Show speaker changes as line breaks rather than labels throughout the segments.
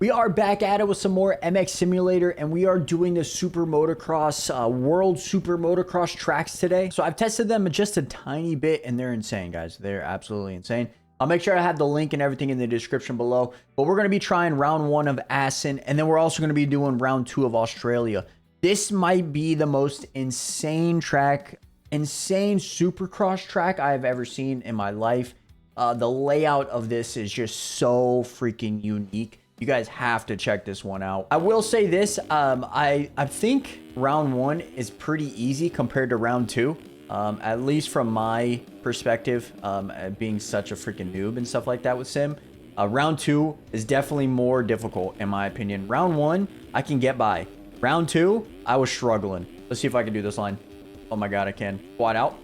We are back at it with some more MX Simulator, and we are doing the Super Motocross, World Super Motocross tracks today. So I've tested them just a tiny bit, and they're insane, guys. They're absolutely insane. I'll make sure I have the link and everything in the description below. But we're going to be trying round 1 of Assen, and then we're also going to be doing round 2 of Australia. This might be the most insane track, insane Supercross track I've ever seen in my life. The layout of this is just so freaking unique. You guys have to check this one out. I will say this, I think round 1 is pretty easy compared to round 2. At least from my perspective, being such a freaking noob and stuff like that with Sim. Round 2 is definitely more difficult in my opinion. Round 1, I can get by. Round 2, I was struggling. Let's see if I can do this line. Oh my god, I can. Quad out.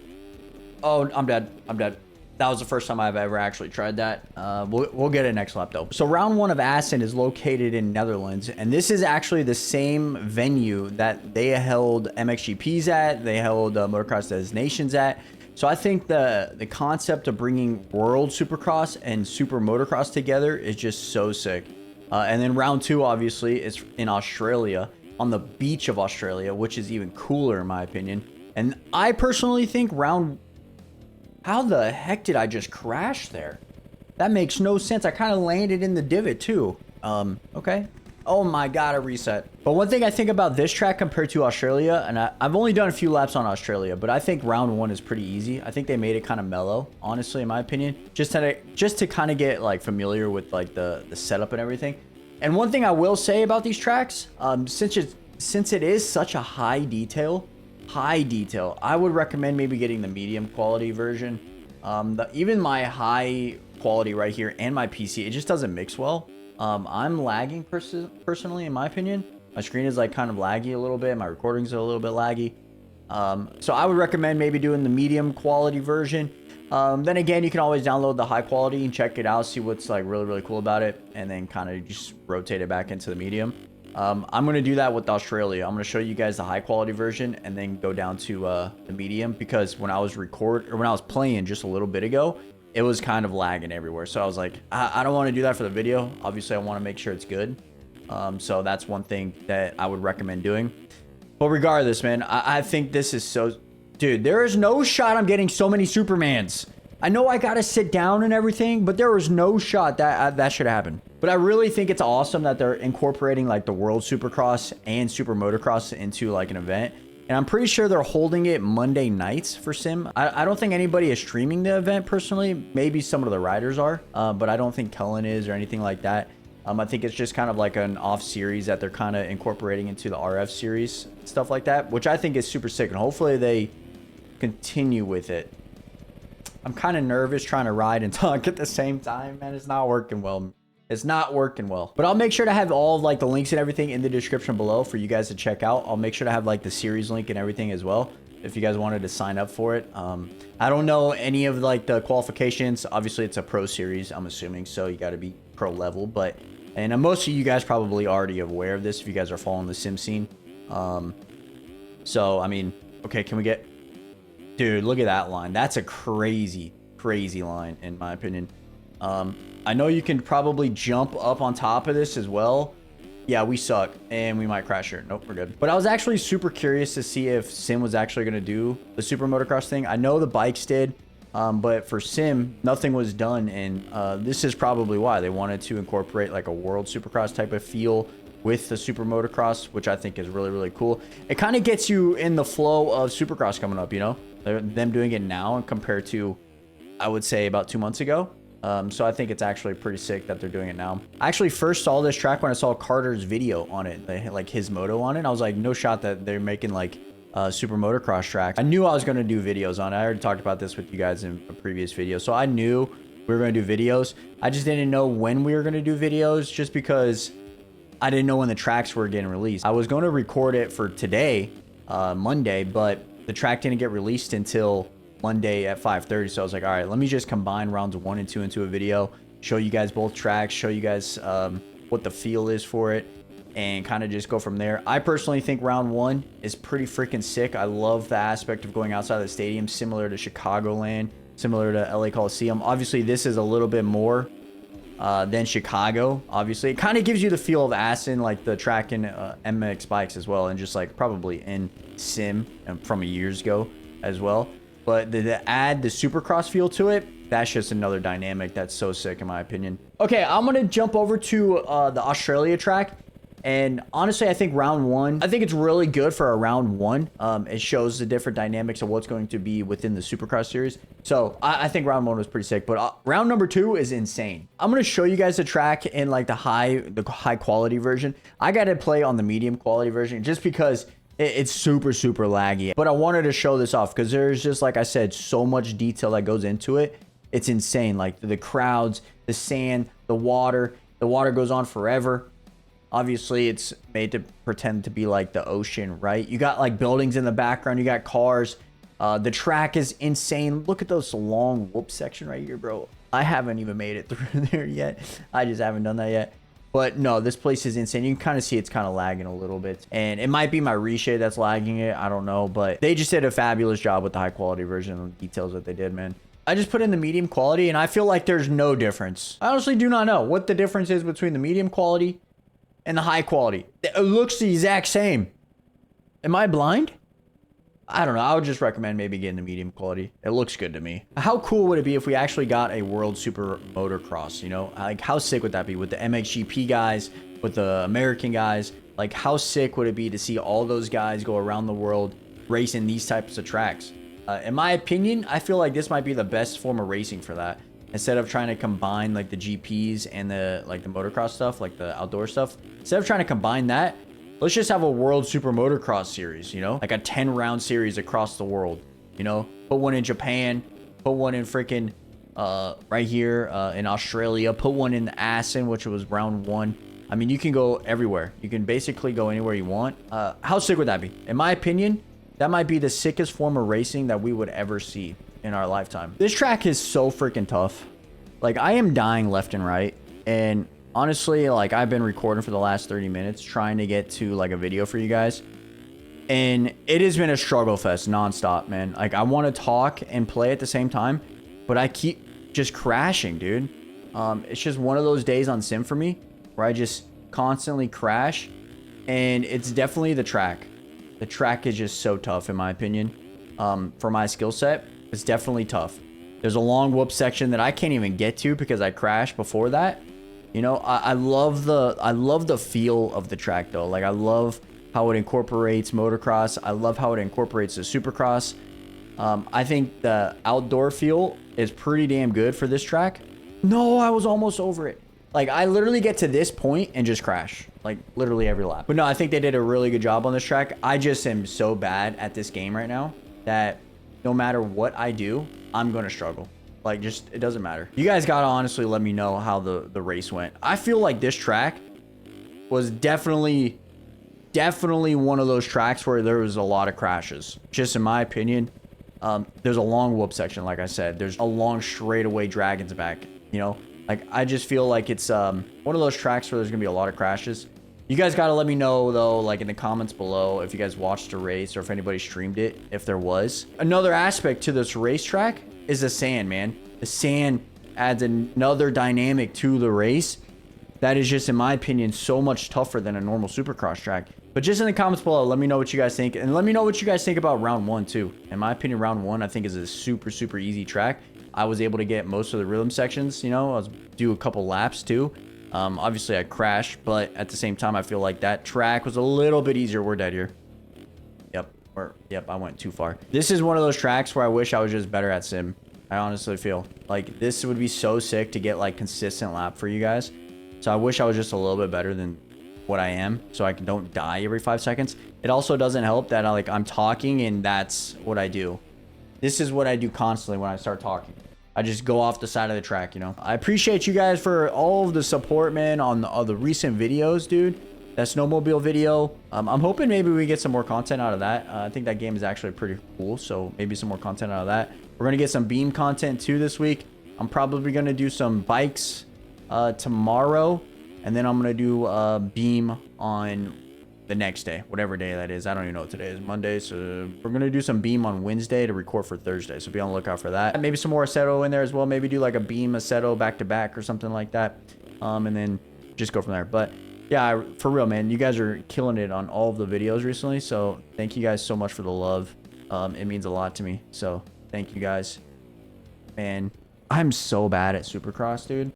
Oh, I'm dead. I'm dead. That was the first time I've ever actually tried that. We'll get it next lap though. So round 1 of Assen is located in Netherlands, and this is actually the same venue that they held MXGPs at, they held Motocross Destinations at. So I think the concept of bringing World Supercross and Super Motocross together is just so sick. And then round 2 obviously is in Australia, on the beach of Australia, which is even cooler in my opinion. And I personally think how the heck did I just crash there? That makes no sense. I kind of landed in the divot too. Okay. Oh my god, I reset. But one thing I think about this track compared to Australia, and I've only done a few laps on Australia, but I think round 1 is pretty easy. I think they made it kind of mellow, honestly, in my opinion. Just to kind of get like familiar with like the setup and everything. And one thing I will say about these tracks, since it is such a high detail, I would recommend maybe getting the medium quality version. Even my high quality right here and my PC, it just doesn't mix well. I'm lagging personally, in my opinion. My screen is like kind of laggy a little bit. My recordings are a little bit laggy. So I would recommend maybe doing the medium quality version. Then again, you can always download the high quality and check it out, see what's like really cool about it, and then kind of just rotate it back into the medium. I'm going to do that with Australia. I'm going to show you guys the high quality version and then go down to the medium, because when I was playing just a little bit ago, it was kind of lagging everywhere. So I was like, I don't want to do that for the video. Obviously, I want to make sure it's good. So that's one thing that I would recommend doing. But regardless, man, I think this is so... Dude, there is no shot I'm getting so many Supermans. I know I gotta sit down and everything, but there was no shot that should happen. But I really think it's awesome that they're incorporating like the World Supercross and Super Motocross into like an event. And I'm pretty sure they're holding it Monday nights for Sim. I don't think anybody is streaming the event personally. Maybe some of the riders are, but I don't think Cullen is or anything like that. I think it's just kind of like an off series that they're kind of incorporating into the RF series, stuff like that, which I think is super sick. And hopefully they continue with it. I'm kind of nervous trying to ride and talk at the same time, man. It's not working well. It's not working well. But I'll make sure to have all of like the links and everything in the description below for you guys to check out. I'll make sure to have like the series link and everything as well, if you guys wanted to sign up for it. I don't know any of like the qualifications. Obviously it's a pro series, I'm assuming, so you got to be pro level. But and most of you guys probably already aware of this if you guys are following the sim scene. So I mean, okay, can we get... Dude, look at that line. That's a crazy line, in my opinion. I know you can probably jump up on top of this as well. Yeah, we suck, and we might crash here. Nope, we're good. But I was actually super curious to see if Sim was actually going to do the Super Motocross thing. I know the bikes did, but for Sim, nothing was done, and this is probably why. They wanted to incorporate like a World Supercross type of feel with the Super Motocross, which I think is really cool. It kind of gets you in the flow of Supercross coming up, you know? Them doing it now and compared to, I would say, about 2 months ago. So I think it's actually pretty sick that they're doing it now. I actually first saw this track when I saw Carter's video on it. They had like his moto on it. I was like, no shot that they're making like Super Motocross track. I knew I was going to do videos on it. I already talked about this with you guys in a previous video. So I knew we were going to do videos. I just didn't know when we were going to do videos, just because I didn't know when the tracks were getting released. I was going to record it for today, Monday, but the track didn't get released until Monday at 5:30. So I was like, all right, let me just combine rounds 1 and 2 into a video, show you guys both tracks, show you guys what the feel is for it, and kind of just go from there. I personally think round 1 is pretty freaking sick. I love the aspect of going outside of the stadium, similar to Chicagoland, similar to LA Coliseum. Obviously, this is a little bit more Then Chicago, obviously. It kind of gives you the feel of Aston, like the track in MX bikes as well, and just like probably in Sim from years ago as well. But to add the Supercross feel to it, that's just another dynamic that's so sick in my opinion. Okay, I'm gonna jump over to the Australia track. And honestly, I think round one, I think it's really good for a round one. It shows the different dynamics of what's going to be within the Supercross series. So I think round one was pretty sick, but round number two is insane. I'm going to show you guys the track in like the high quality version. I got to play on the medium quality version just because it's super laggy. But I wanted to show this off because there's just, like I said, so much detail that goes into it. It's insane. Like the crowds, the sand, the water goes on forever. Obviously, it's made to pretend to be like the ocean, right? You got like buildings in the background. You got cars. The track is insane. Look at those long whoop section right here, bro. I haven't even made it through there yet. I just haven't done that yet. But no, this place is insane. You can kind of see it's kind of lagging a little bit. And it might be my reshade that's lagging it. I don't know. But they just did a fabulous job with the high quality version and the details that they did, man. I just put in the medium quality and I feel like there's no difference. I honestly do not know what the difference is between the medium quality and the high quality. It looks the exact same. Am I blind? I don't know. I would just recommend maybe getting the medium quality. It looks good to me. How cool would it be if we actually got a World Super Motocross, you know? Like, how sick would that be with the MXGP guys, with the American guys? Like, how sick would it be to see all those guys go around the world racing these types of tracks? In my opinion, I feel like this might be the best form of racing for that. Instead of trying to combine like the GPs and the motocross stuff, like the outdoor stuff, instead of trying to combine that, let's just have a World Super Motocross series, you know, like a 10-round series across the world, you know, put one in Japan, put one in freaking right here in Australia, put one in Assen, which was round one. I mean, you can go everywhere. You can basically go anywhere you want. How sick would that be? In my opinion, that might be the sickest form of racing that we would ever see in our lifetime. This track is so freaking tough. Like, I am dying left and right. And honestly, like, I've been recording for the last 30 minutes trying to get to like a video for you guys. And it has been a struggle fest nonstop, man. Like, I want to talk and play at the same time, but I keep just crashing, dude. It's just one of those days on Sim for me where I just constantly crash. And it's definitely the track. The track is just so tough, in my opinion. For my skill set, it's definitely tough. There's a long whoop section that I can't even get to because I crashed before that. You know, I love the feel of the track though. Like, I love how it incorporates motocross. I love how it incorporates the supercross. I think the outdoor feel is pretty damn good for this track. No, I was almost over it. Like, I literally get to this point and just crash. Like, literally every lap. But no, I think they did a really good job on this track. I just am so bad at this game right now that no matter what I do, I'm going to struggle. Like, just, it doesn't matter. You guys got to honestly let me know how the race went. I feel like this track was definitely one of those tracks where there was a lot of crashes. Just in my opinion. There's a long whoop section, like I said. There's a long straightaway Dragon's Back, you know? Like, I just feel like it's one of those tracks where there's going to be a lot of crashes. You guys got to let me know, though, like in the comments below, if you guys watched the race or if anybody streamed it, if there was. Another aspect to this racetrack is the sand, man. The sand adds another dynamic to the race that is just, in my opinion, so much tougher than a normal supercross track. But just in the comments below, let me know what you guys think. And let me know what you guys think about round one, too. In my opinion, round one, I think, is a super easy track. I was able to get most of the rhythm sections, you know. I was do a couple laps, too. Obviously, I crashed, but at the same time, I feel like that track was a little bit easier. We're dead here. Yep, I went too far. This is one of those tracks where I wish I was just better at Sim. I honestly feel like this would be so sick to get, like, consistent lap for you guys. So I wish I was just a little bit better than what I am, so I don't die every 5 seconds. It also doesn't help that I'm talking and that's what I do. This is what I do constantly when I start talking. I just go off the side of the track, you know. I appreciate you guys for all of the support, man, on the recent videos, dude. That snowmobile video. I'm hoping maybe we get some more content out of that. I think that game is actually pretty cool, so maybe some more content out of that. We're going to get some beam content too this week. I'm probably going to do some bikes tomorrow, and then I'm going to do beam on the next day, whatever day that is. I don't even know what today is, Monday. So we're going to do some beam on Wednesday to record for Thursday. So be on the lookout for that. Maybe some more Aceto in there as well. Maybe do like a beam Aceto back to back or something like that. And then just go from there. But yeah, for real, man, you guys are killing it on all of the videos recently. So thank you guys so much for the love. It means a lot to me. So thank you guys. Man, I'm so bad at Supercross, dude.